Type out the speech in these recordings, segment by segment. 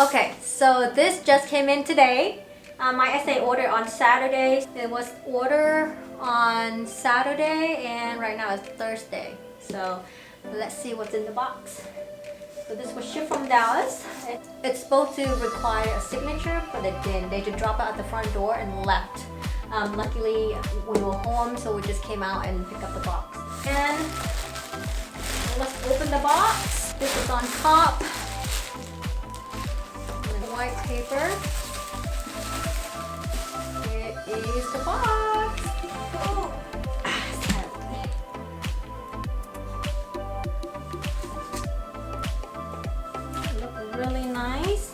Okay, so this just came in today. My essay ordered on Saturday. It was ordered on Saturday and right now it's Thursday. So let's see what's in the box. So this was shipped from Dallas. It's supposed to require a signature, but it didn't. They just dropped it at the front door and left. Luckily we were home, so we just came out and picked up the box. And let's open the box. This is on top. White paper. Here is the box. Oh, it's heavy. Look really nice.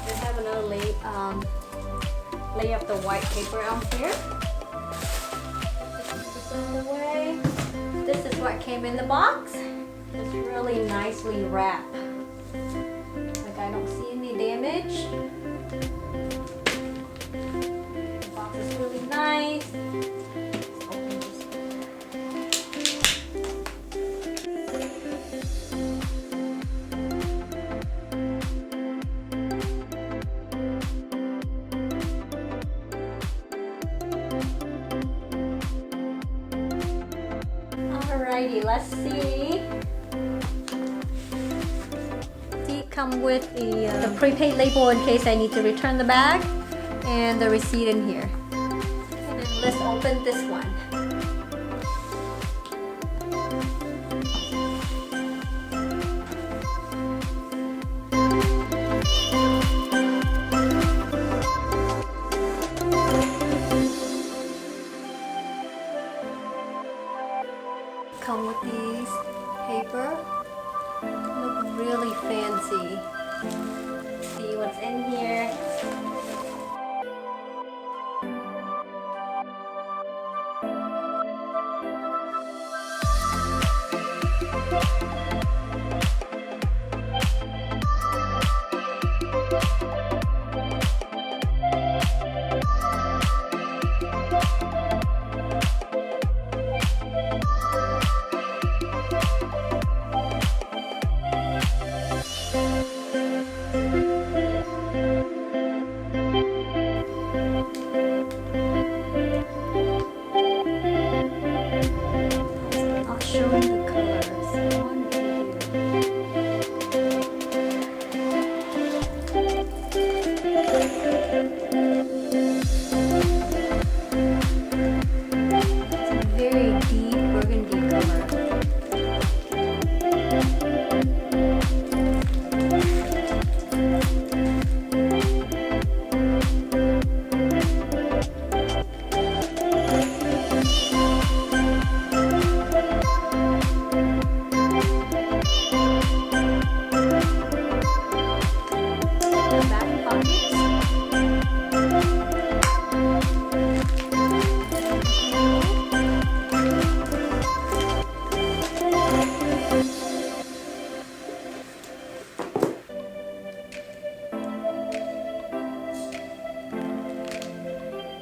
We have another lay of the white paper out here. This is the way. This is what came in the box. It's really nicely wrapped. I don't see any damage. The box is really nice. Alrighty, let's see. Come with the prepaid label in case I need to return the bag and the receipt in here. And then let's open this one. Come with these paper. Look really fancy. See what's in here.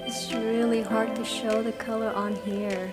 It's really hard to show the color on here.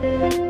Bye.